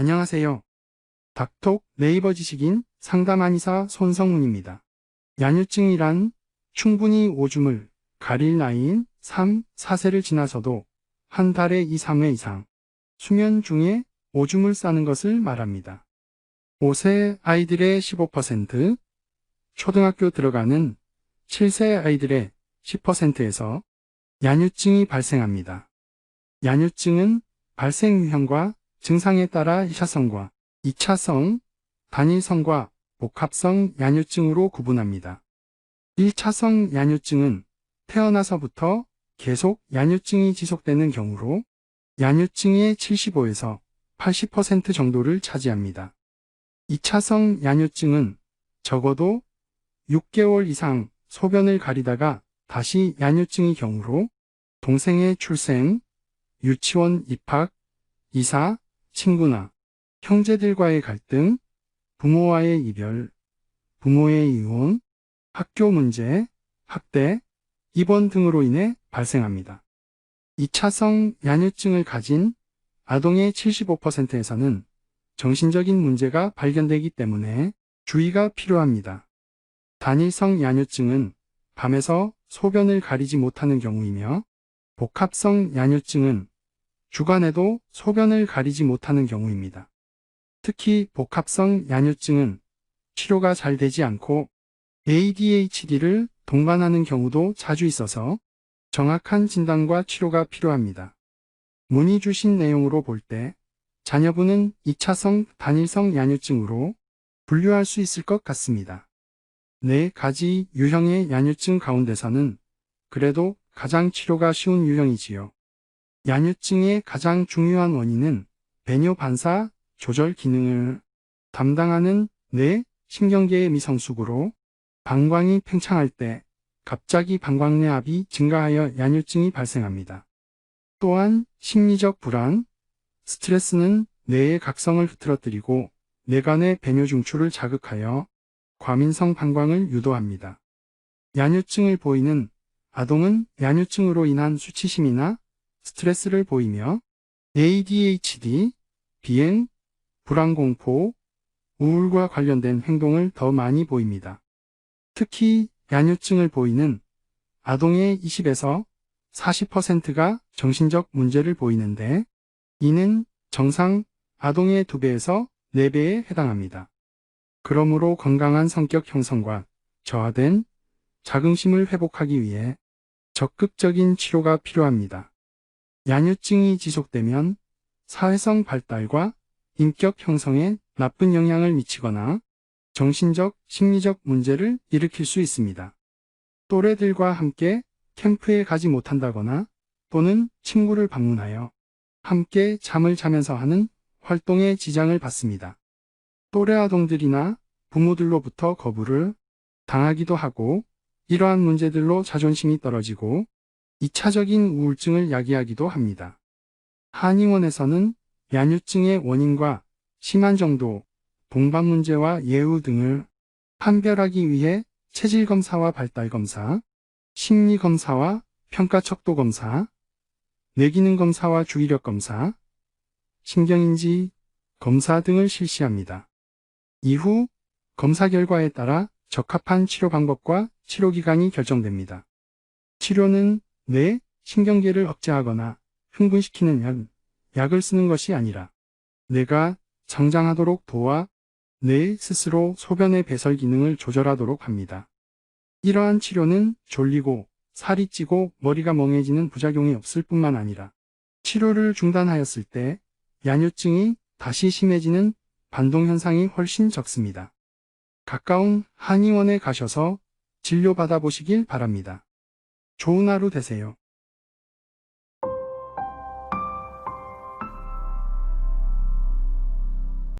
안녕하세요. 닥톡 네이버 지식인 상담한의사 손성문입니다. 야뇨증이란 충분히 오줌을 가릴 나이인 3, 4세를 지나서도 한 달에 2, 3회 이상 수면 중에 오줌을 싸는 것을 말합니다. 5세 아이들의 15%, 초등학교 들어가는 7세 아이들의 10%에서 야뇨증이 발생합니다. 야뇨증은 발생 유형과 증상에 따라 1차성과 2차성, 단일성과 복합성 야뇨증으로 구분합니다. 1차성 야뇨증은 태어나서부터 계속 야뇨증이 지속되는 경우로 야뇨증의 75에서 80% 정도를 차지합니다. 2차성 야뇨증은 적어도 6개월 이상 소변을 가리다가 다시 야뇨증의 경우로 동생의 출생, 유치원 입학, 이사, 친구나 형제들과의 갈등, 부모와의 이별, 부모의 이혼, 학교 문제, 학대, 입원 등으로 인해 발생합니다. 2차성 야뇨증을 가진 아동의 75%에서는 정신적인 문제가 발견되기 때문에 주의가 필요합니다. 단일성 야뇨증은 밤에서 소변을 가리지 못하는 경우이며 복합성 야뇨증은 주간에도 소변을 가리지 못하는 경우입니다. 특히 복합성 야뇨증은 치료가 잘 되지 않고 ADHD를 동반하는 경우도 자주 있어서 정확한 진단과 치료가 필요합니다. 문의 주신 내용으로 볼 때 자녀분은 2차성 단일성 야뇨증으로 분류할 수 있을 것 같습니다. 4가지 유형의 야뇨증 가운데서는 그래도 가장 치료가 쉬운 유형이지요. 야뇨증의 가장 중요한 원인은 배뇨 반사 조절 기능을 담당하는 뇌 신경계의 미성숙으로 방광이 팽창할 때 갑자기 방광내압이 증가하여 야뇨증이 발생합니다. 또한 심리적 불안, 스트레스는 뇌의 각성을 흐트러뜨리고 뇌간의 배뇨 중추를 자극하여 과민성 방광을 유도합니다. 야뇨증을 보이는 아동은 야뇨증으로 인한 수치심이나 스트레스를 보이며 ADHD, 비행, 불안공포, 우울과 관련된 행동을 더 많이 보입니다. 특히 야뇨증을 보이는 아동의 20에서 40%가 정신적 문제를 보이는데 이는 정상 아동의 2배에서 4배에 해당합니다. 그러므로 건강한 성격 형성과 저하된 자긍심을 회복하기 위해 적극적인 치료가 필요합니다. 야뇨증이 지속되면 사회성 발달과 인격 형성에 나쁜 영향을 미치거나 정신적, 심리적 문제를 일으킬 수 있습니다. 또래들과 함께 캠프에 가지 못한다거나 또는 친구를 방문하여 함께 잠을 자면서 하는 활동에 지장을 받습니다. 또래 아동들이나 부모들로부터 거부를 당하기도 하고 이러한 문제들로 자존심이 떨어지고 2차적인 우울증을 야기하기도 합니다. 한의원에서는 야뇨증의 원인과 심한 정도, 동반 문제와 예후 등을 판별하기 위해 체질검사와 발달검사, 심리검사와 평가척도검사, 뇌기능검사와 주의력검사, 신경인지 검사 등을 실시합니다. 이후 검사 결과에 따라 적합한 치료 방법과 치료기간이 결정됩니다. 치료는 뇌, 신경계를 억제하거나 흥분시키는 약을 쓰는 것이 아니라 뇌가 성장하도록 도와 뇌 스스로 소변의 배설 기능을 조절하도록 합니다. 이러한 치료는 졸리고 살이 찌고 머리가 멍해지는 부작용이 없을 뿐만 아니라 치료를 중단하였을 때 야뇨증이 다시 심해지는 반동현상이 훨씬 적습니다. 가까운 한의원에 가셔서 진료받아 보시길 바랍니다. 좋은 하루 되세요.